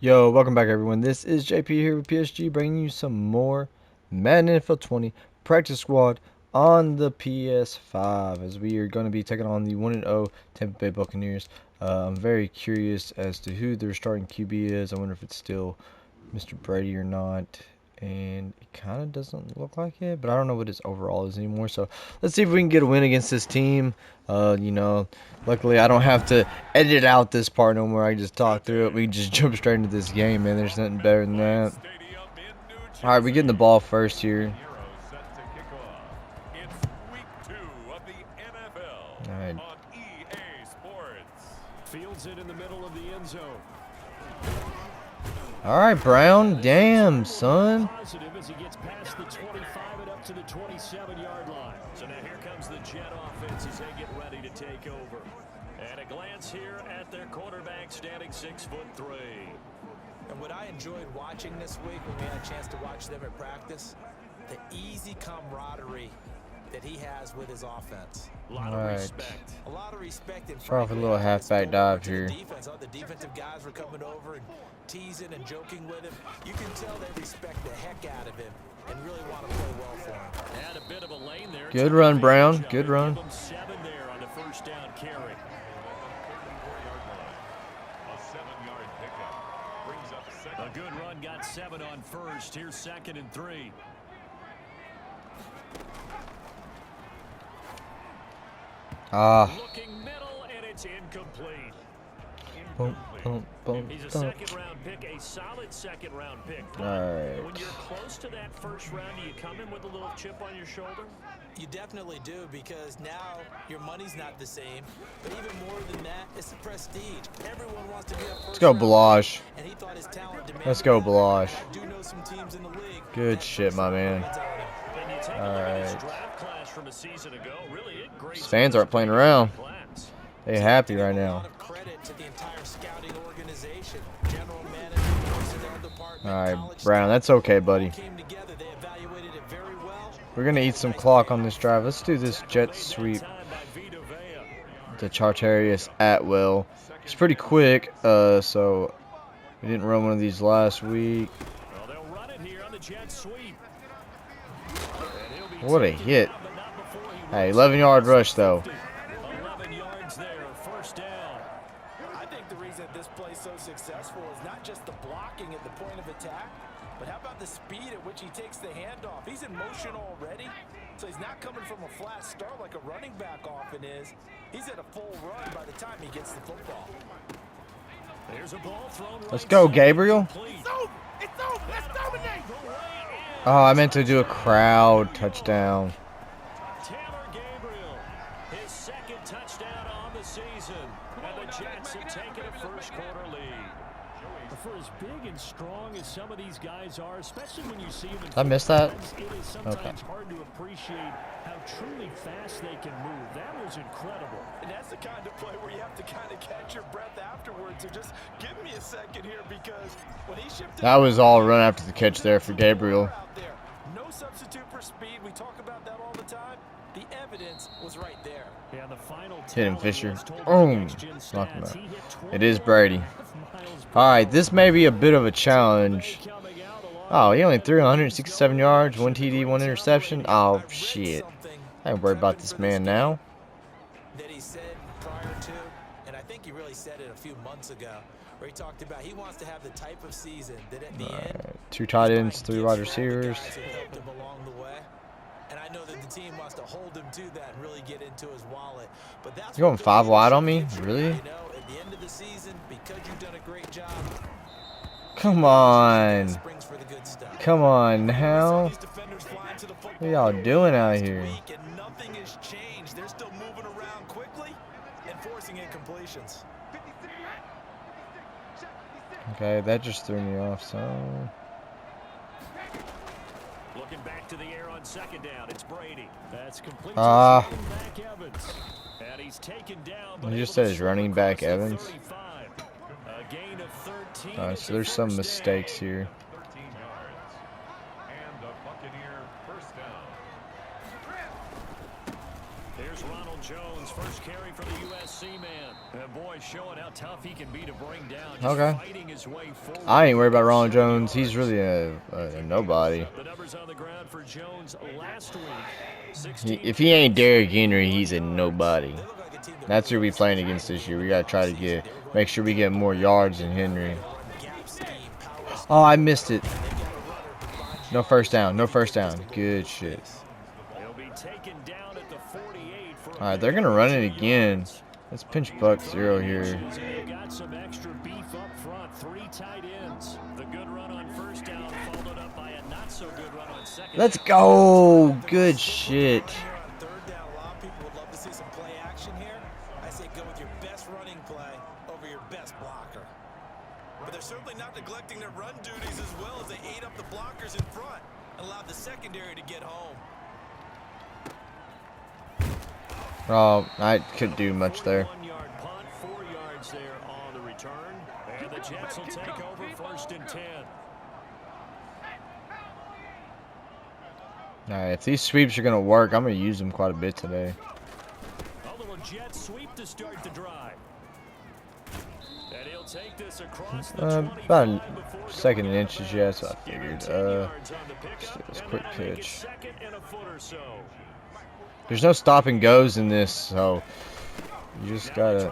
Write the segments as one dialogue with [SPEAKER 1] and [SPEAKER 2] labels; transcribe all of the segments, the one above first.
[SPEAKER 1] Yo, welcome back everyone. This is JP here with PSG bringing you some more Madden NFL 20 practice squad on the PS5 as we are going to be taking on the 1-0 Tampa Bay Buccaneers. I'm very curious as to who their starting QB is. I wonder if it's still Mr. Brady or not. And it kind of doesn't look like it, but I don't know what his overall is anymore. So let's see if we can get a win against this team. Luckily I don't have to edit out this part no more. I can just talk through it. We can just jump straight into this game, man. There's nothing better than that. All right, we're getting the ball first here. All right.
[SPEAKER 2] Fields it in the middle of the end zone.
[SPEAKER 1] All right, Brown. Damn, son.
[SPEAKER 2] Positive as he gets past the 25 and up to the 27-yard line. So now here comes the Jet offense as they get ready to take over. And a glance here at their quarterback standing 6'3".
[SPEAKER 3] And what I enjoyed watching this week when we had a chance to watch them at practice, the easy camaraderie that he has with his offense.
[SPEAKER 2] A lot of respect.
[SPEAKER 3] A lot of respect. And
[SPEAKER 1] start off with a little halfback dive here.
[SPEAKER 3] The defensive guys were coming over and teasing and joking with him. You can tell they respect the heck out of him and really want to play well for him.
[SPEAKER 2] And a bit of a lane there.
[SPEAKER 1] Good run, Brown. Good run.
[SPEAKER 2] 7 there on the first down carry. A good run, got 7 on first. Here's 2nd and 3. Looking middle, and it's incomplete.
[SPEAKER 1] Boom, boom, boom,
[SPEAKER 2] He's a
[SPEAKER 1] boom.
[SPEAKER 2] second-round pick, a solid second-round pick.
[SPEAKER 1] All right.
[SPEAKER 2] When you're close to that first round, do you come in with a little chip on your shoulder?
[SPEAKER 3] You definitely do, because now your money's not the same. But even more than that, it's the prestige. Everyone wants to be a first.
[SPEAKER 1] Let's go, Balash.
[SPEAKER 3] And he thought his talent demanded
[SPEAKER 1] Let's go,
[SPEAKER 3] that.
[SPEAKER 1] Balash.
[SPEAKER 3] I do know some teams in the league.
[SPEAKER 1] Good shit, my man.
[SPEAKER 2] And you take a look at his draft class from a season ago. Really, it grades
[SPEAKER 1] These fans aren't playing around.
[SPEAKER 2] class.
[SPEAKER 1] They happy right now.
[SPEAKER 3] Credit to the entire scouting organization, general manager, personnel department.
[SPEAKER 1] All right,
[SPEAKER 3] college
[SPEAKER 1] Brown.
[SPEAKER 3] staff.
[SPEAKER 1] That's okay, buddy.
[SPEAKER 3] Came together, they evaluated it very well.
[SPEAKER 1] We're gonna eat some clock on this drive. Let's do this jet sweep to Chartarius Atwell. It's pretty quick, so we didn't run one of these last week.
[SPEAKER 2] Well, they'll run it here on the jet sweep.
[SPEAKER 1] What a hit! Hey, 11-yard rush though.
[SPEAKER 2] 11 yards there, first down.
[SPEAKER 3] I think the reason this play's so successful is not just the blocking at the point of attack, but how about the speed at which he takes the handoff? He's in motion already, so he's not coming from a flat start like a running back often is. He's at a full run by the time he gets the football.
[SPEAKER 2] There's a ball thrown right
[SPEAKER 1] Let's go,
[SPEAKER 2] side.
[SPEAKER 1] Gabriel.
[SPEAKER 2] Complete.
[SPEAKER 3] It's over! Let's dominate!
[SPEAKER 1] Oh, I meant to do a crowd touchdown.
[SPEAKER 2] Taylor Gabriel, his 2nd touchdown on the season. And the Jets have taken a first quarter lead. For as big and strong as some of these guys are, especially when you see them in
[SPEAKER 1] I missed that?
[SPEAKER 2] it is sometimes hard to appreciate how truly fast they can move. That was incredible.
[SPEAKER 3] And that's the kind of play where you have to kind of catch your breath afterwards. So just give me a second here, because when he shifted...
[SPEAKER 1] That was all run after the catch there for Gabriel.
[SPEAKER 3] No substitute for speed. We talk about that all the time. The evidence was right there.
[SPEAKER 2] Yeah, the final
[SPEAKER 1] Hit him,
[SPEAKER 2] tally
[SPEAKER 1] Fisher.
[SPEAKER 2] was told
[SPEAKER 1] Boom.
[SPEAKER 2] by Next Gen
[SPEAKER 1] Knock him
[SPEAKER 2] Stats.
[SPEAKER 1] out.
[SPEAKER 2] He hit
[SPEAKER 1] It is Brady.
[SPEAKER 2] 12.5 miles per
[SPEAKER 1] All right, this may be a bit of a challenge.
[SPEAKER 2] coming out along
[SPEAKER 1] Oh, he only threw 167 yards, 1 TD, 1 interception. Oh, shit. I ain't worried about this man now.
[SPEAKER 3] That he said prior to, and I think he really said it a few months ago, where he talked about he wants to have the type of season that at the end,
[SPEAKER 1] 2 tight ends, 3 wide receivers.
[SPEAKER 3] guys who helped him along the way. And I know that the team wants to hold him to that and really get into his wallet. But that's
[SPEAKER 1] You going 5 wide on me? Really?
[SPEAKER 3] You know, at the end of the season, because you've done a great job.
[SPEAKER 1] Come on.
[SPEAKER 3] Springs for the good stuff.
[SPEAKER 1] Come on now.
[SPEAKER 3] These defenders flying to the football
[SPEAKER 1] What y'all doing out here?
[SPEAKER 3] and nothing has changed. They're still moving around quickly and forcing incompletions.
[SPEAKER 1] Okay, that just threw me off, so...
[SPEAKER 2] Looking back to the air on 2nd down, it's Brady. That's complete.
[SPEAKER 1] Ah.
[SPEAKER 2] Back Evans. And he's taken down.
[SPEAKER 1] You just said his running back Evans?
[SPEAKER 2] 35. A gain of 13.
[SPEAKER 1] Alright, so there's some mistakes here.
[SPEAKER 2] There's Ronald Jones, first carry for the USC man. And boy, showing how tough he can be to bring down.
[SPEAKER 1] Okay.
[SPEAKER 2] Fighting his way forward.
[SPEAKER 1] I ain't worried about Ronald Jones. He's really a nobody.
[SPEAKER 2] The numbers on the ground for Jones last week.
[SPEAKER 1] If he ain't Derrick Henry, he's a nobody. That's who we playing against this year. We gotta try to make sure we get more yards than Henry. Oh, I missed it. No first down. No first down. Good shit. All right, they're gonna run it again. Let's pinch buck 0 here.
[SPEAKER 2] Got some extra beef up front. 3 tight ends. The good run on first down followed up by a not so good run on second.
[SPEAKER 1] Let's go. Good shit.
[SPEAKER 3] Third down, a lot of people would love to see some play action here. I say go with your best running play over your best blocker. But they're certainly not neglecting their run duties as well as they ate up the blockers in front and allowed the secondary to get home.
[SPEAKER 1] Oh, I couldn't do much there.
[SPEAKER 2] 1-yard punt, 4 yards there on the return. And the Jets will take over 1st and 10.
[SPEAKER 1] All right, if these sweeps are gonna work, I'm gonna use them quite a bit today.
[SPEAKER 2] A little jet sweep to start the drive. And he'll take this across the
[SPEAKER 1] About a second and inches, yeah, that's what I figured. This quick pitch. There's no stop and goes in this, so you just gotta.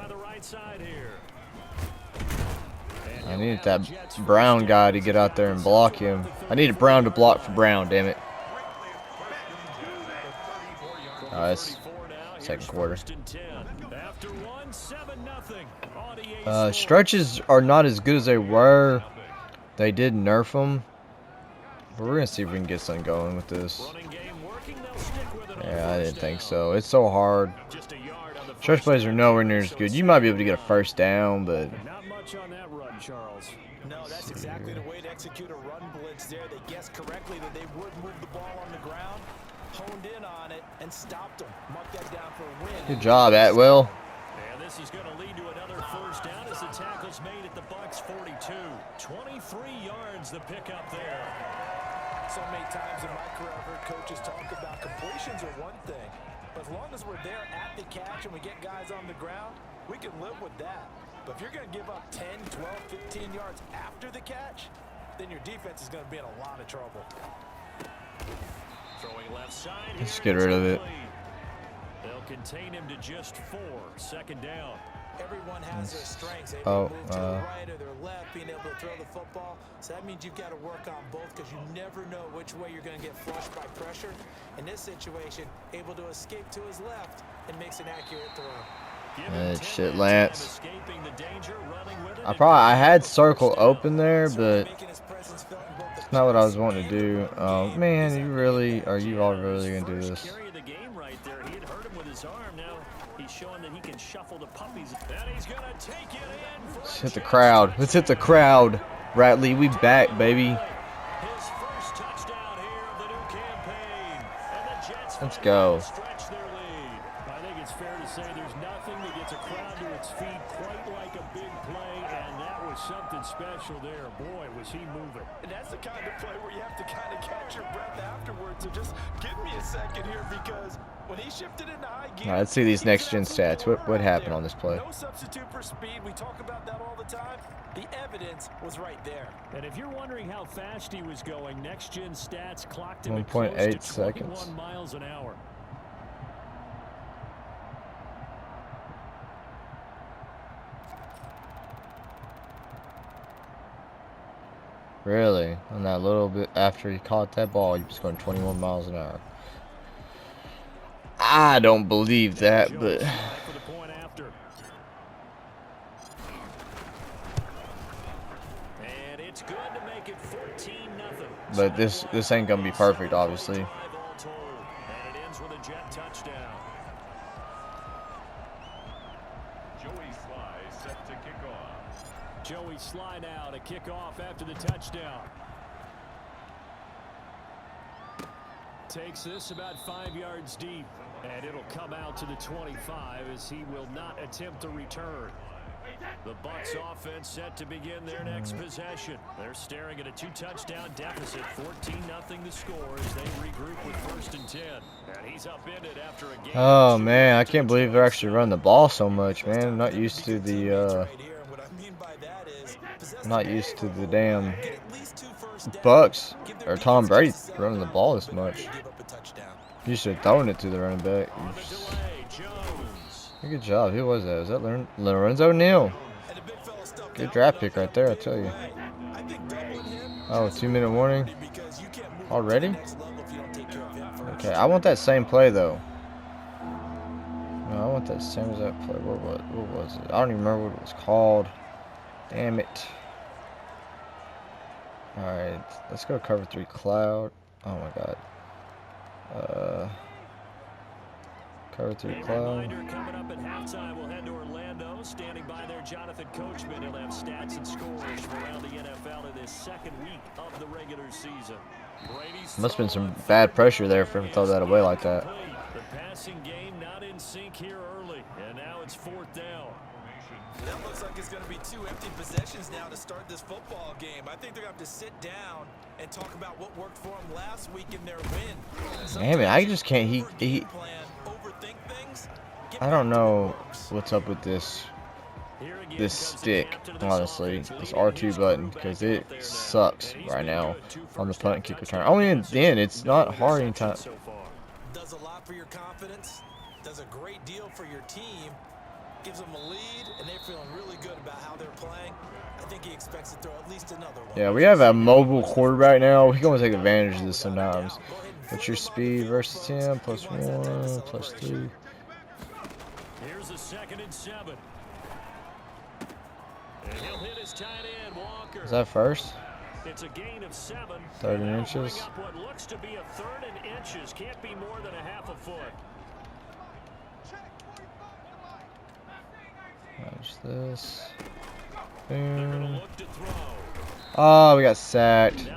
[SPEAKER 1] I needed that Brown guy to get out there and block him. I needed Brown to block for Brown, damn it. It's second quarter. Stretches are not as good as they were. They did nerf them. But we're going to see if we can get something going with this. Yeah, I didn't think so. It's so hard. Stretch plays are nowhere near as good. You might be able to get a first down, but...
[SPEAKER 2] Not much on that run, Charles.
[SPEAKER 3] No, that's exactly the way to execute a run blitz there. They guessed correctly that they would move the ball on the ground, honed in on it, and stopped them. Mark that down for a win.
[SPEAKER 1] Good job, Atwell.
[SPEAKER 2] And this is going to lead to another first down as the tackle's made at the Bucs 42. 23 yards the pickup there.
[SPEAKER 3] So many times in my career I've heard coaches talk about completions are one thing, but as long as we're there at the catch and we get guys on the ground, we can live with that. But if you're going to give up 10, 12, 15 yards after the catch, then your defense is going to be in a lot of trouble.
[SPEAKER 2] Throwing left side.
[SPEAKER 1] Let's get rid of it.
[SPEAKER 2] They'll contain him to just 4. 2nd down.
[SPEAKER 3] Everyone has their strengths. They move to the right or their left, being able to throw the football. So that means you've got to work on both because you never know which way you're going to get flushed by pressure. In this situation, able to escape to his left and makes an accurate throw.
[SPEAKER 1] Shit, Lance. I had circle open there, but it's not what I was wanting to do. Oh man, are you all really gonna do this? Let's hit the crowd. Let's hit the crowd. Ratley, we back, baby. Let's go.
[SPEAKER 2] I think it's fair to say there's nothing that gets a crowd to its feet quite like a big play, and that was something special there. Boy, was he moving.
[SPEAKER 3] And that's the kind of play where you have to kind of catch your breath afterwards. So just give me a second here because when he shifted into high gear...
[SPEAKER 1] All right, let's see these next-gen stats. What happened on this play?
[SPEAKER 3] No substitute for speed. We talk about that all the time. The evidence was right there.
[SPEAKER 2] And if you're wondering how fast he was going, next-gen stats clocked him
[SPEAKER 1] 1.8 seconds.
[SPEAKER 2] 21 miles an hour.
[SPEAKER 1] Really? On that little bit after he caught that ball, he was going 21 miles an hour. I don't believe that, but... But this ain't gonna be perfect, obviously.
[SPEAKER 2] Joey Sly now to kick off after the touchdown. Takes this about 5 yards deep, and it'll come out to the 25 as he will not attempt to return. The Bucs offense set to begin their next possession. They're staring at a 2-touchdown deficit, 14-0 the score as they regroup with 1st and 10. And he's upended after a game.
[SPEAKER 1] Oh man, I can't believe they're actually running the ball so much, man. I'm not used to the damn Bucks or Tom Brady running the ball this much. You should have thrown it to the running back. Good job. Who was that? Was that Lorenzo Neal? Good draft pick right there, I tell you. Oh, 2-minute warning. Already? Okay, I want that same play though. No, I want that same exact play. What was it? I don't even remember what it was called. Damn it. Alright, let's go cover 3 cloud. Oh my god. Cover 3 cloud.
[SPEAKER 2] Coming up at halftime, we'll head to Orlando. Standing by there, Jonathan Coachman. He'll have stats and scores from around the NFL in this 2nd week of the regular season.
[SPEAKER 1] Must have been some bad pressure there for him to throw that away like that.
[SPEAKER 2] The passing game not in sync here early, and now it's 4th down.
[SPEAKER 3] That looks like it's going to be 2 empty possessions now to start this football game. I think they're going to have to sit down and talk about what worked for them last week in their win.
[SPEAKER 1] Damn it, I just can't. I don't know what's up with this stick, honestly, this R2 button, because it sucks right now on the punt and kick return. Only then, it's not hard anytime.
[SPEAKER 3] Does a lot for your confidence, does a great deal for your team, gives them a lead, and they're feeling really good about how they're playing. I think he expects to throw at least another one.
[SPEAKER 1] Yeah, we have a mobile quarterback now. We can always take advantage of this sometimes. What's your speed versus him? +1, +3.
[SPEAKER 2] Here's a 2nd and 7. And he'll hit his tight end, Walker.
[SPEAKER 1] Is that first?
[SPEAKER 2] It's a gain of 7.
[SPEAKER 1] 30 inches.
[SPEAKER 2] Up what looks to be a 3rd and inches. Can't be more than a half a foot.
[SPEAKER 1] Watch this.
[SPEAKER 2] Boom.
[SPEAKER 1] Oh, we got sacked.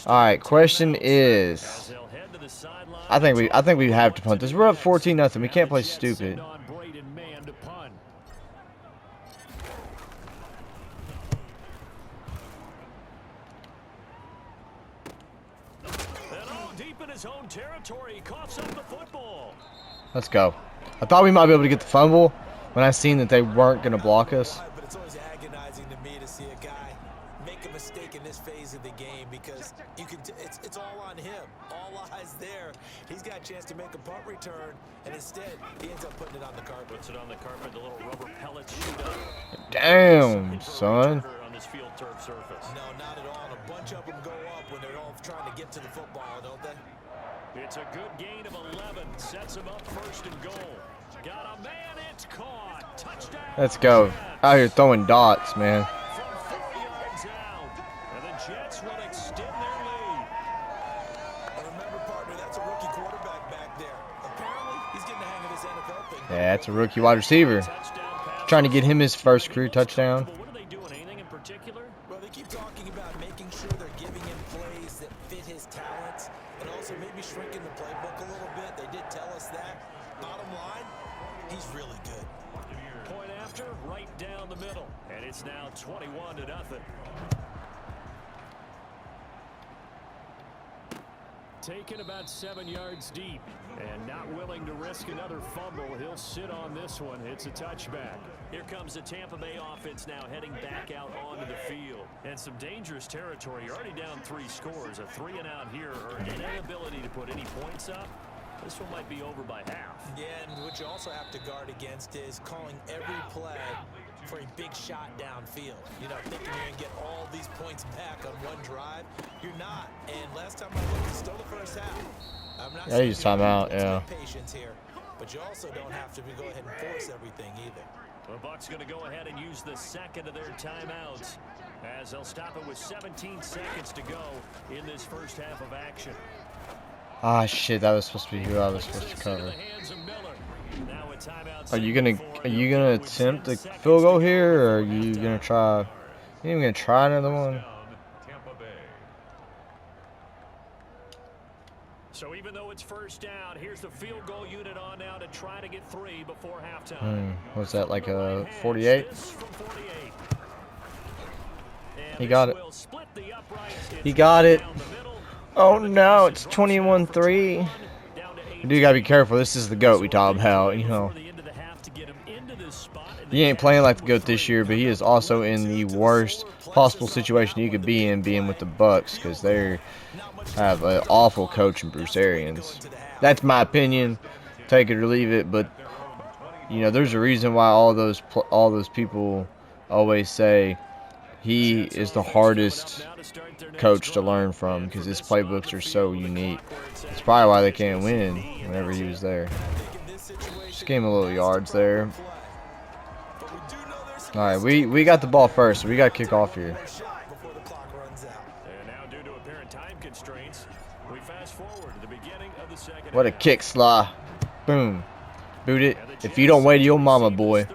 [SPEAKER 1] All right, question is, I think we have to punt this. We're up 14-0. We can't play stupid. Let's go. I thought we might be able to get the fumble when I seen that they weren't going to block us.
[SPEAKER 3] But it's always agonizing to me to see a guy make a mistake in this phase of the game because you can. It's all on him. All eyes there. He's got a chance to make a punt return, and instead he ends up putting it on the carpet.
[SPEAKER 2] Puts it on the carpet. The little rubber pellets shoot up.
[SPEAKER 1] Damn, son.
[SPEAKER 2] On this field turf surface.
[SPEAKER 3] No, not at all. And a bunch of them go up when they're all trying to get to the football, don't they?
[SPEAKER 2] It's a good gain of 11. Sets him up 1st and goal. Got a man, it's caught. Touchdown.
[SPEAKER 1] Let's go. Out here throwing dots, man.
[SPEAKER 2] From 4 yards out. And the Jets will extend their lead.
[SPEAKER 3] Remember, partner, that's a rookie quarterback back there. Apparently, he's getting the hang of this NFL thing.
[SPEAKER 1] Yeah, that's a rookie wide receiver. Trying to get him his first career touchdown.
[SPEAKER 2] What are they doing? Anything in particular?
[SPEAKER 3] Well, they keep talking about making sure they're giving him plays that fit his talents and also maybe shrinking the playbook a little bit. They did tell us that. Bottom line, he's really good.
[SPEAKER 2] Point after, right down the middle. And it's now 21-0. Taken about 7 yards deep. And not willing to risk another fumble. He'll sit on this one. It's a touchback. Here comes the Tampa Bay offense now heading back out onto the field. And some dangerous territory. You're already down 3 scores. A 3-and-out here or an inability to put any points up. This one might be over by half.
[SPEAKER 3] Yeah, and what you also have to guard against is calling every play for a big shot downfield. You know, thinking you're going to get all these points back on one drive. You're not. And last time I looked, it's still the first half. I'm not
[SPEAKER 1] Yeah, you just time out, yeah.
[SPEAKER 3] Patience here, but you also don't have to go ahead and force everything either.
[SPEAKER 2] The Bucs going to go ahead and use the second of their timeouts as they'll stop it with 17 seconds to go in this first half of action.
[SPEAKER 1] Ah, shit, that was supposed to be who I was supposed to cover. Are you gonna attempt the field goal here, or are you gonna try? You even gonna try another one?
[SPEAKER 2] So even though it's first down, here's the field goal unit on now to try to get 3 before halftime.
[SPEAKER 1] What's that, like a 48? He got it. He got it. Oh no, it's 21-3. You do gotta be careful. This is the GOAT we talk about, you know. He ain't playing like the GOAT this year, but he is also in the worst possible situation you could be in, being with the Bucks, because they have an awful coach in Bruce Arians. That's my opinion. Take it or leave it, but you know, there's a reason why all those people always say he is the hardest coach to learn from, because his playbooks are so unique. It's probably why they can't win whenever he was there. Just gave him a little yards there. All right, we got the ball first, so we got to kick off here. What a kick, Sly. Boom. Boot it. If you don't wait, your mama, boy.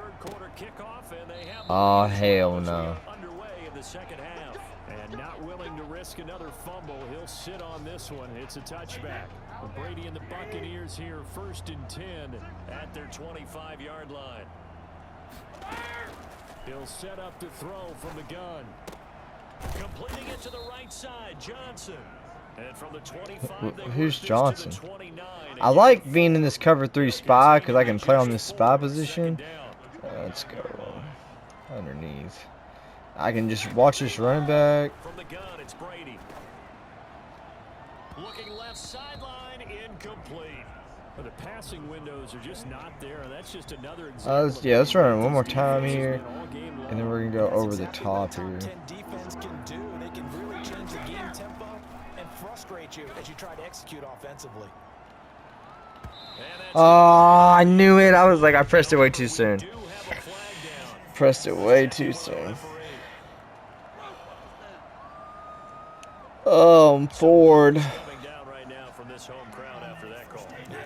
[SPEAKER 1] Oh, hell no.
[SPEAKER 2] And not willing to risk another fumble, he'll sit on this one. It's a touchback. Brady and the Buccaneers here, 1st and 10 at their 25-yard line. He'll set up to throw from the gun. Completing it to the right side, Johnson. And from the 25,
[SPEAKER 1] who's Johnson? I like being in this cover 3 spy because I can play on this spy position. Let's go underneath. I can just watch this running back.
[SPEAKER 2] From the gun, it's Brady. Looking left sideline, incomplete. But the passing windows are just not there. That's just another example.
[SPEAKER 1] Yeah, let's run it one more time here, and then we're gonna go over the top here.
[SPEAKER 3] Defense can do. They can really change the game tempo and frustrate you as you try to execute offensively.
[SPEAKER 1] Oh, I knew it. I was like, I pressed it way too soon. Pressed it way too soon. Oh, I'm forward.
[SPEAKER 3] Yeah,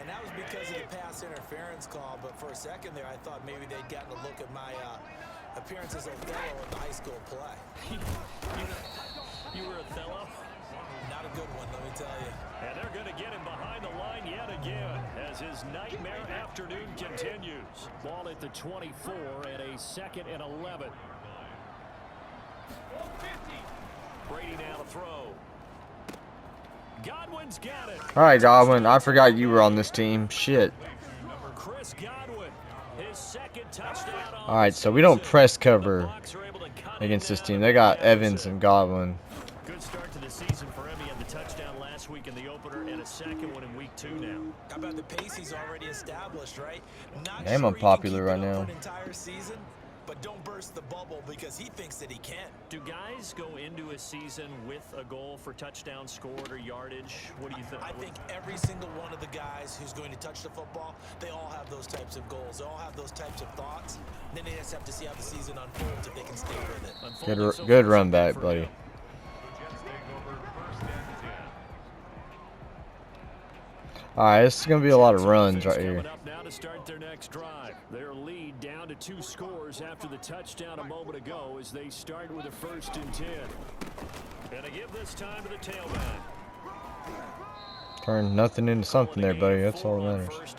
[SPEAKER 3] and that was because of the pass interference call. But for a second there, I thought maybe they'd gotten a look at my appearance as Othello in the high school play.
[SPEAKER 2] You were Othello?
[SPEAKER 3] Not a good one, let me tell you.
[SPEAKER 2] And they're going to get him behind the line yet again as his nightmare afternoon continues. Ball at the 24 and a 2nd and 11. Brady now to throw. Godwin's got it.
[SPEAKER 1] All right, Godwin. I forgot you were on this team. Shit.
[SPEAKER 2] Chris Godwin, his 2nd touchdown.
[SPEAKER 1] All right, so we don't press cover against this team. They got Evans and Godwin.
[SPEAKER 2] Good start to the season for him. He had the touchdown last week in the opener and a 2nd one in week 2 now.
[SPEAKER 3] How about the pace he's already established, right? Not
[SPEAKER 1] I'm
[SPEAKER 3] sure
[SPEAKER 1] unpopular
[SPEAKER 3] he
[SPEAKER 1] right
[SPEAKER 3] can keep it
[SPEAKER 1] now.
[SPEAKER 3] up for an entire season, but don't burst the bubble because he thinks that he can.
[SPEAKER 2] Do guys go into a season with a goal for touchdown scored or yardage? What do you think?
[SPEAKER 3] I think every single one of the guys who's going to touch the football, they all have those types of goals. They all have those types of thoughts. And then they just have to see how the season unfolds if they can stay with it.
[SPEAKER 1] Good run back, buddy. All right, this is gonna be a lot of runs right here.
[SPEAKER 2] Up now to start their next drive. Their lead down to 2 scores after the touchdown a moment ago as they start with a 1st and 10. Gonna give this time to the tailback.
[SPEAKER 1] Turn nothing into something there, buddy. That's all that matters.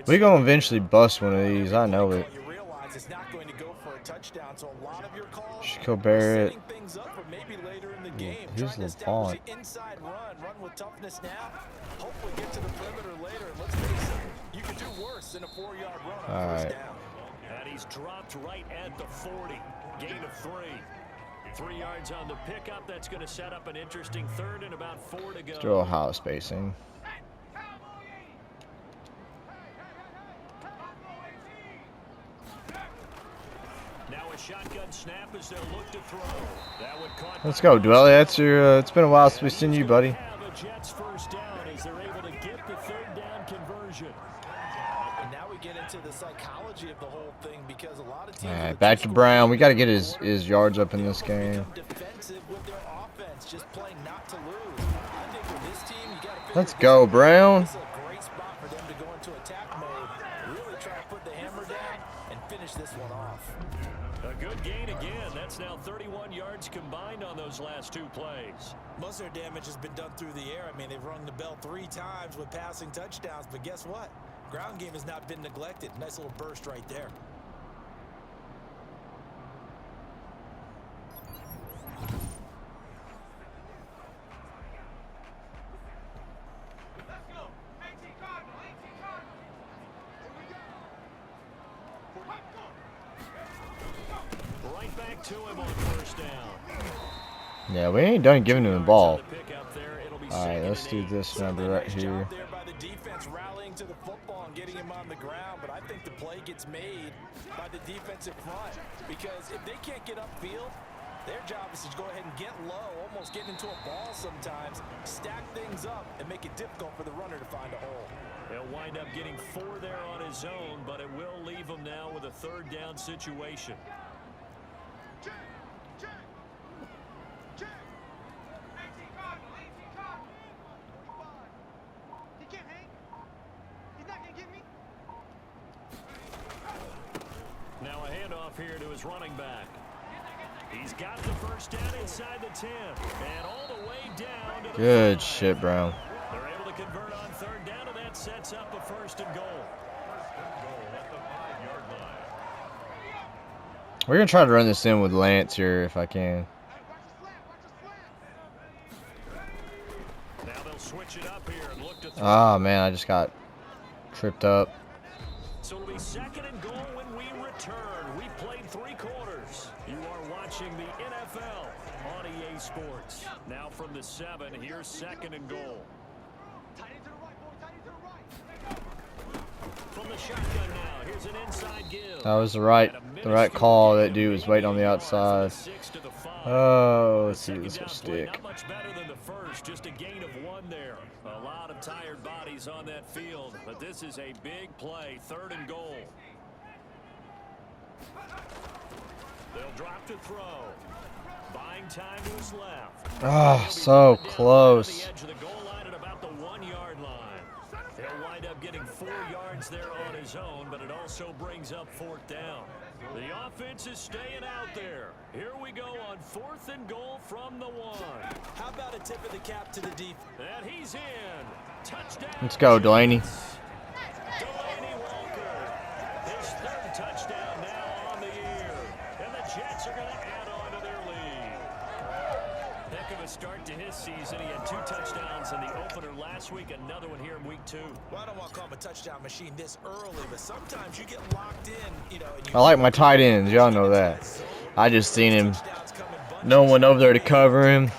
[SPEAKER 1] We gonna eventually bust one of these. I know it.
[SPEAKER 3] You realize it's not going to go for a touchdown, so a lot of your calls
[SPEAKER 1] Chico Barrett.
[SPEAKER 3] setting things up for maybe later in the game.
[SPEAKER 1] Here's
[SPEAKER 3] Trying to
[SPEAKER 1] the
[SPEAKER 3] establish
[SPEAKER 1] font.
[SPEAKER 3] the inside run with toughness now. Hopefully get to the perimeter later. And let's face it, you can do worse than a 4-yard run on first down.
[SPEAKER 2] And he's dropped right at the 40. Gain of 3. 3 yards on the pickup. That's going to set up an interesting 3rd and about 4 to go.
[SPEAKER 1] Still house spacing.
[SPEAKER 2] Now a shotgun snap as they'll look to throw. That one caught.
[SPEAKER 1] Let's go, Dwelly. That's your. It's been a while since we've seen you, buddy.
[SPEAKER 2] The Jets first down as they're able to get the 3rd down conversion.
[SPEAKER 3] And now we get into the psychology of the whole thing because a lot of teams.
[SPEAKER 1] All right, back to Brown. We got to get his yards up in this game.
[SPEAKER 3] Defensive with their offense, just playing not to lose. I think with this team, you got to.
[SPEAKER 1] Let's go, Brown.
[SPEAKER 3] This is a great spot for them to go into attack mode. Really try to put the hammer down and finish this one off.
[SPEAKER 2] A good gain again. That's That's now 31 yards combined on those last 2 plays.
[SPEAKER 3] Most of their damage has been done through the air. I mean, they've rung the bell 3 times with passing touchdowns, but guess what? Ground game has not been neglected. Nice little burst right there.
[SPEAKER 2] Right back to him on first down.
[SPEAKER 1] Yeah, we ain't done giving him the ball.
[SPEAKER 2] All
[SPEAKER 1] right, let's do this number right here.
[SPEAKER 3] There by the defense, rallying to the football and getting him on the ground, but I think the play gets made by the defensive front, because if they can't get upfield, their job is to go ahead and get low, almost get into a ball sometimes, stack things up, and make it difficult for the runner to find a hole.
[SPEAKER 2] He'll wind up getting 4 there on his own, but it will leave him now with a 3rd down situation. Now a handoff here to his running back. He's got the first down inside the 10, and all the way down to the
[SPEAKER 1] Good
[SPEAKER 2] 5.
[SPEAKER 1] shit, Brown.
[SPEAKER 2] They're able to convert on 3rd down, and that sets up a 1st and goal. At the 5-yard line.
[SPEAKER 1] We're gonna try to run this in with Lance here if I can.
[SPEAKER 2] Now they'll switch it up here and look to throw.
[SPEAKER 1] Ah, man, I just got tripped up.
[SPEAKER 2] So it'll be 2nd and goal when we return. We played 3 quarters. You are watching the NFL on EA Sports. Now from the 7, here's 2nd and goal. From the shotgun now, here's an inside give.
[SPEAKER 1] That was the right call. That dude was waiting on the outside. Oh, let's see, this will stick.
[SPEAKER 2] Not much better than the first, just a gain of 1 there. A lot of tired bodies on that field, but this is a big play, 3rd and goal. They'll drop to throw. Buying time to his left.
[SPEAKER 1] Ah, so close.
[SPEAKER 2] On the edge of the goal line at about the 1-yard line. He'll wind up getting 4 yards there on his own, but it also brings up 4th down. The offense is staying out there. Here we go on 4th and goal from the 1.
[SPEAKER 3] How about a tip of the cap to the defense?
[SPEAKER 2] And he's in. Touchdown.
[SPEAKER 1] Let's go, Delaney.
[SPEAKER 2] Delaney Walker. His 3rd touchdown now on the year. And the Jets are going to add on to their lead. Heck of a start to his season. He had 2 touchdowns in the opener last week, another one here in week 2.
[SPEAKER 3] Well, I don't want to call him a touchdown machine this early, but sometimes you get locked in, you know. And
[SPEAKER 1] I like my tight ends. Y'all know that. I just seen him. No one over there to cover him.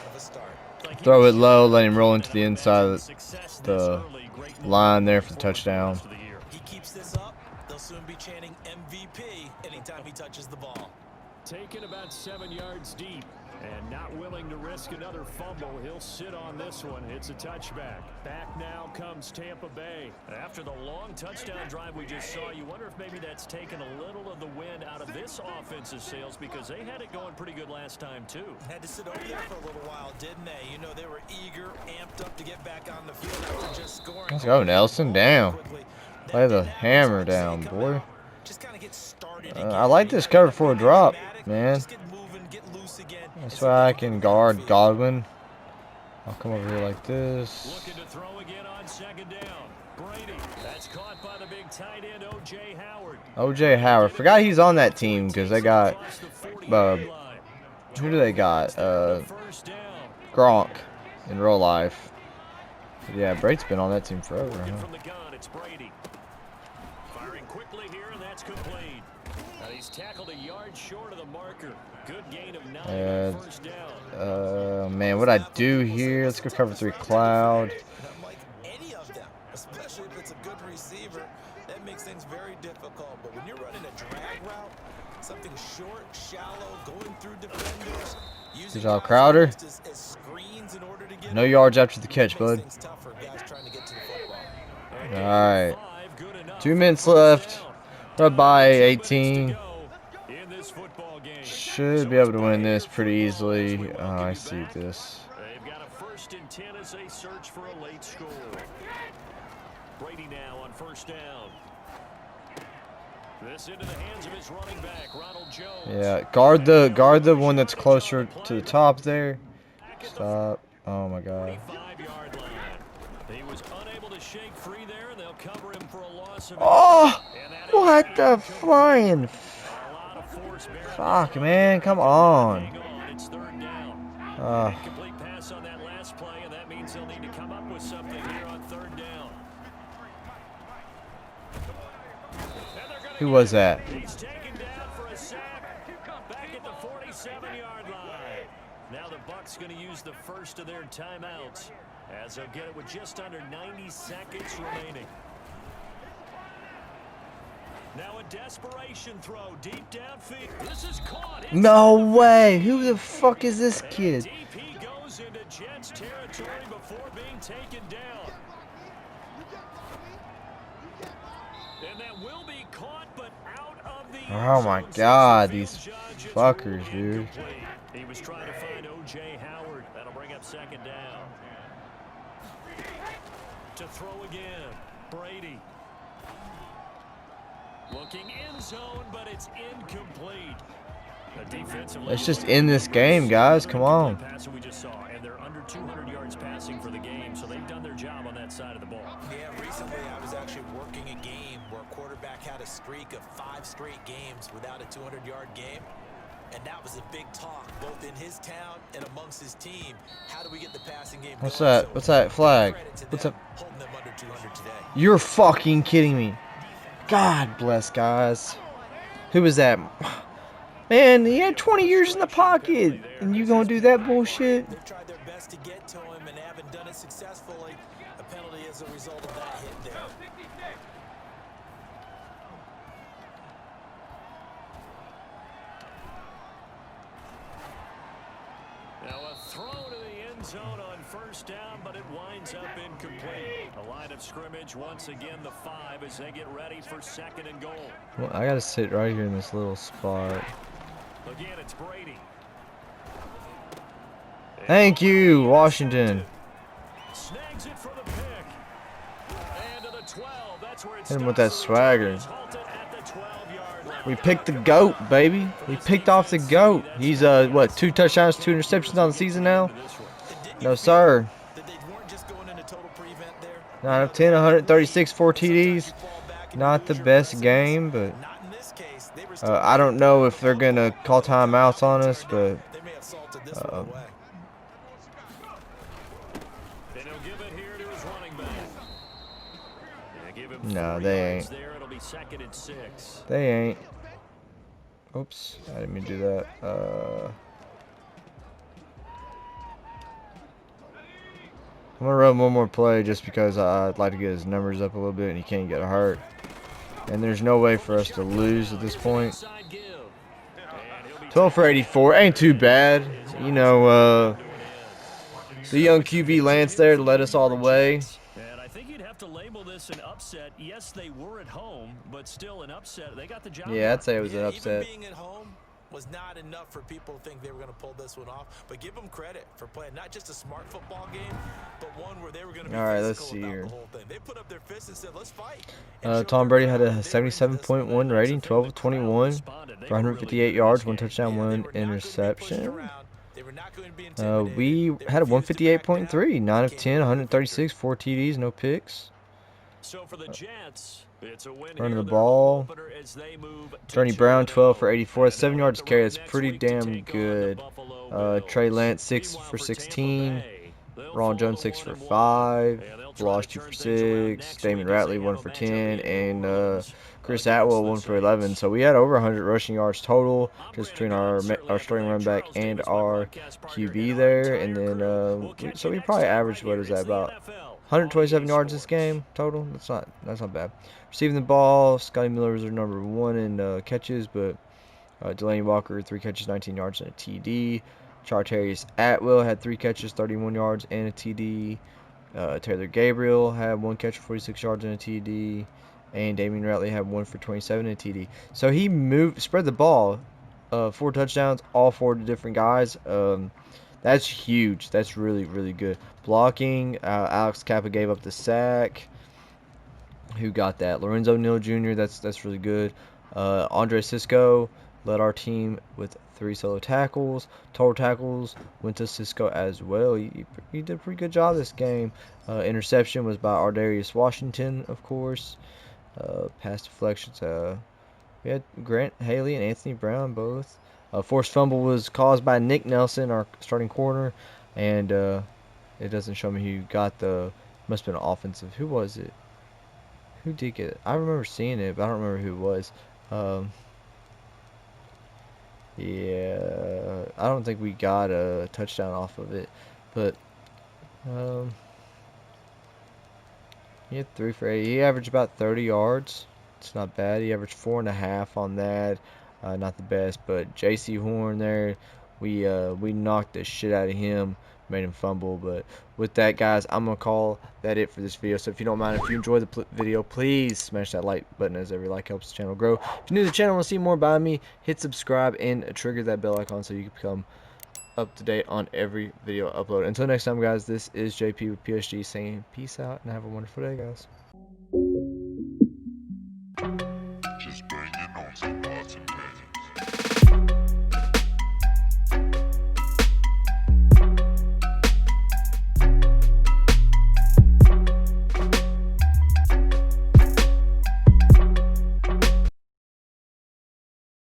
[SPEAKER 1] Throw it low, let him roll into the inside of the line there for the touchdown.
[SPEAKER 3] He keeps this up, they'll soon be chanting MVP anytime he touches the ball.
[SPEAKER 2] Taken about 7 yards deep and not willing to risk another fumble. He'll sit on this one. It's a touchback. Back now comes Tampa Bay. After the long touchdown drive we just saw, you wonder if maybe that's taken a little of the wind out of this offense's sails, because they had it going pretty good last time too.
[SPEAKER 3] Had to sit over there for a little while, didn't they? You know, they were eager, amped up to get back on the field after just scoring.
[SPEAKER 1] Let's go, Nelson. Down. Lay the hammer down, boy.
[SPEAKER 3] Just kind of get started.
[SPEAKER 1] I like this cover for a drop, man. That's why I can guard Godwin. I'll come over here like this.
[SPEAKER 2] Looking to throw again on 2nd down. Brady. That's caught by the big tight end, O.J. Howard.
[SPEAKER 1] O.J. Howard. Forgot he's on that team because they got who do they got? Gronk in real life. But yeah, Brady's been on that team forever. Huh?
[SPEAKER 2] From the gun, it's Brady. Firing quickly here, and that's complete. He's tackled a yard short of the marker. Good gain of 9 on 1st down.
[SPEAKER 1] Man, what I do here? Let's go cover 3 cloud.
[SPEAKER 3] Not like any of them, especially if it's a good receiver. That makes things very difficult. But when you're running a drag route, something short, shallow, going through defenders,
[SPEAKER 1] Good job, Crowder.
[SPEAKER 3] as screens in order to get
[SPEAKER 1] No yards after the catch, bud.
[SPEAKER 3] things tough for guys trying to get to the football.
[SPEAKER 1] All right. 2 minutes left. Up by 18. Should be able to win this pretty easily. I see this.
[SPEAKER 2] They've got a 1st and 10 as they search for a late score. Brady now on 1st down. This into the hands of his running back, Ronald Jones.
[SPEAKER 1] Yeah, guard the one that's closer to the top there. Stop. Oh my God.
[SPEAKER 2] 45-yard line. He was unable to shake free there, and they'll cover him for a loss of 8.
[SPEAKER 1] Oh,
[SPEAKER 2] And that
[SPEAKER 1] what
[SPEAKER 2] is
[SPEAKER 1] the flying?
[SPEAKER 2] a lot of force bearing
[SPEAKER 1] Fuck,
[SPEAKER 2] down.
[SPEAKER 1] man, come on.
[SPEAKER 2] Hang on, it's 3rd down. Incomplete pass on that last play, and that means they'll need to come up with something here on 3rd down.
[SPEAKER 1] Who was that?
[SPEAKER 2] He's taken down for a sack back at the 47-yard line. Now the Bucs going to use the first of their timeouts as they'll get it with just under 90 seconds remaining. Now a desperation throw deep downfield. This is caught.
[SPEAKER 1] No way. Who the fuck is this kid?
[SPEAKER 2] DP goes into Jets territory before being taken down. And that will be caught, but out of the
[SPEAKER 1] Oh my God, these fuckers, dude.
[SPEAKER 2] He was trying to find O.J. Howard. That'll bring up 2nd down. To throw again, Brady. Looking in zone, but it's incomplete.
[SPEAKER 1] Let's just end this game, guys. Come on.
[SPEAKER 2] We just saw, and they're under 200 yards passing for the game, so they've done their job on that side of the ball.
[SPEAKER 3] Yeah, recently I was actually working a game where a quarterback had a streak of 5 straight games without a 200-yard game. And that was a big talk, both in his town and amongst his team. How do we get the passing game
[SPEAKER 1] What's
[SPEAKER 3] going?
[SPEAKER 1] that? What's that flag? What's up?
[SPEAKER 3] Holding them under 200 today.
[SPEAKER 1] You're fucking kidding me. God bless, guys. Who was that? Man, he had 20 years in the pocket, and you gonna do that bullshit?
[SPEAKER 3] They've tried their best to get to him and haven't done it successfully. A penalty as a result of that hit there.
[SPEAKER 2] Now a throw to the end zone on 1st down, but it winds up incomplete. The line of scrimmage once again the 5 as they get ready for 2nd and goal.
[SPEAKER 1] Well, I gotta sit right here in this little spot.
[SPEAKER 2] Again, it's Brady.
[SPEAKER 1] Thank you, Washington.
[SPEAKER 2] Snags it for the pick. And to the 12. That's where it
[SPEAKER 1] Hit him with that swagger.
[SPEAKER 2] halted at the 12-yard line.
[SPEAKER 1] We picked the GOAT, baby. We picked off the GOAT. He's, what, 2 touchdowns, 2 interceptions on the season now? No, sir.
[SPEAKER 3] That they weren't just going into total prevent there.
[SPEAKER 1] 9 of 10, 136, 4 TDs. Not the best game, but
[SPEAKER 3] Not in this case. They were still
[SPEAKER 1] I don't know if they're going to call timeouts on us, but
[SPEAKER 3] they may have salted this one away.
[SPEAKER 2] And he'll give it here to his running back. Yeah, give him
[SPEAKER 1] No,
[SPEAKER 2] 4
[SPEAKER 1] they
[SPEAKER 2] yards
[SPEAKER 1] ain't.
[SPEAKER 2] there. It'll be 2nd and 6.
[SPEAKER 1] they ain't. Oops, I didn't mean to do that. I'm going to run one more play just because I'd like to get his numbers up a little bit and he can't get hurt. And there's no way for us to lose at this point.
[SPEAKER 2] Inside give. And he'll be
[SPEAKER 1] 12 for 84, ain't too bad. You know, the young QB Lance there led us all the way.
[SPEAKER 2] And I think you'd have to label this an upset. Yes, they were at home, but still an upset. They got the job
[SPEAKER 1] Yeah, I'd
[SPEAKER 2] done.
[SPEAKER 1] say it was an upset.
[SPEAKER 3] Even being at home was not enough for people to think they were going to pull this one off. But give them credit for playing not just a smart football game, but one where they were going to be
[SPEAKER 1] All right, let's
[SPEAKER 3] physical
[SPEAKER 1] see
[SPEAKER 3] about
[SPEAKER 1] here.
[SPEAKER 3] the whole thing. They put up their fists and said, let's fight. And showed
[SPEAKER 1] Tom
[SPEAKER 3] their
[SPEAKER 1] Brady had a
[SPEAKER 3] crowd they were into this
[SPEAKER 1] 77.1 rating, 12 of 21 for 158 yards, 1 touchdown, 1 interception. We had a 158.3, 9 of 10, 136, 4 TDs, no picks.
[SPEAKER 2] So for the Jets, it's a win
[SPEAKER 1] Running
[SPEAKER 2] here,
[SPEAKER 1] the
[SPEAKER 2] their
[SPEAKER 1] ball.
[SPEAKER 2] opener as they move to
[SPEAKER 1] Journey Brown, 12 for
[SPEAKER 2] 2-0.
[SPEAKER 1] 84, 7 yards carry. That's
[SPEAKER 2] Next
[SPEAKER 1] pretty
[SPEAKER 2] week to
[SPEAKER 1] damn
[SPEAKER 2] take on the
[SPEAKER 1] good.
[SPEAKER 2] Buffalo Bills.
[SPEAKER 1] Trey Lance, 6
[SPEAKER 2] Meanwhile,
[SPEAKER 1] for
[SPEAKER 2] Tampa
[SPEAKER 1] 16.
[SPEAKER 2] Bay, they'll
[SPEAKER 1] Ronald
[SPEAKER 2] fall
[SPEAKER 1] Jones,
[SPEAKER 2] to
[SPEAKER 1] 6 for
[SPEAKER 2] 1-1.
[SPEAKER 1] 5.
[SPEAKER 2] And they'll try
[SPEAKER 1] Lost
[SPEAKER 2] to
[SPEAKER 1] 2
[SPEAKER 2] turn
[SPEAKER 1] for
[SPEAKER 2] things around
[SPEAKER 1] 6.
[SPEAKER 2] next
[SPEAKER 1] Damon
[SPEAKER 2] week as
[SPEAKER 1] Ratley,
[SPEAKER 2] they
[SPEAKER 1] 1
[SPEAKER 2] have
[SPEAKER 1] for
[SPEAKER 2] a matchup
[SPEAKER 1] 10.
[SPEAKER 2] in
[SPEAKER 1] And
[SPEAKER 2] New Orleans
[SPEAKER 1] Chris
[SPEAKER 2] against
[SPEAKER 1] Atwell,
[SPEAKER 2] the
[SPEAKER 1] 1 for 11.
[SPEAKER 2] Saints.
[SPEAKER 1] So we had over 100 rushing yards total, just between our
[SPEAKER 2] Certainly
[SPEAKER 1] starting
[SPEAKER 2] echo
[SPEAKER 1] run
[SPEAKER 2] that.
[SPEAKER 1] back
[SPEAKER 2] Charles
[SPEAKER 1] and
[SPEAKER 2] Davis, my
[SPEAKER 1] our
[SPEAKER 2] broadcast partner,
[SPEAKER 1] QB
[SPEAKER 2] and our
[SPEAKER 1] there. And
[SPEAKER 2] entire
[SPEAKER 1] then,
[SPEAKER 2] crew. We'll catch
[SPEAKER 1] so
[SPEAKER 2] you
[SPEAKER 1] we
[SPEAKER 2] next
[SPEAKER 1] probably
[SPEAKER 2] time
[SPEAKER 1] averaged,
[SPEAKER 2] right
[SPEAKER 1] what
[SPEAKER 2] here.
[SPEAKER 1] is
[SPEAKER 2] It's
[SPEAKER 1] that,
[SPEAKER 2] the
[SPEAKER 1] about
[SPEAKER 2] NFL on
[SPEAKER 1] 127
[SPEAKER 2] EA
[SPEAKER 1] yards this
[SPEAKER 2] Sports.
[SPEAKER 1] game total. That's not bad. Receiving the ball, Scotty Miller was our number 1 in catches, but Delaney Walker 3 catches, 19 yards and a TD. Chartarius Atwell had 3 catches, 31 yards and a TD. Taylor Gabriel had 1 catch for 46 yards and a TD. And Damien Ratley had 1 for 27 and a TD. So he spread the ball, 4 touchdowns, all 4 different guys. That's huge. That's really, really good. Blocking, Alex Kappa gave up the sack. Who got that? Lorenzo Neal Jr. That's really good. Andre Cisco led our team with 3 solo tackles. Total tackles went to Cisco as well. He did a pretty good job this game. Interception was by Ardarius Washington, of course. Pass deflections. We had Grant Haley and Anthony Brown both. Forced fumble was caused by Nick Nelson, our starting corner, and it doesn't show me who got the. Must have been offensive. Who was it? Who did get it? I remember seeing it, but I don't remember who it was. Um, yeah, I don't think we got a touchdown off of it, but um, he had 3 for 8. He averaged about 30 yards. It's not bad. He averaged 4.5 on that. Not the best, but J.C. Horn there, we knocked the shit out of him, made him fumble. But with that, guys, I'm gonna call that it for this video. So if you don't mind, if you enjoyed the video, please smash that like button, as every like helps the channel grow. If you're new to the channel and want to see more by me, hit subscribe and trigger that bell icon so you can become up to date on every video upload. Until next time, guys, this is JP with PSG saying peace out and have a wonderful day, guys.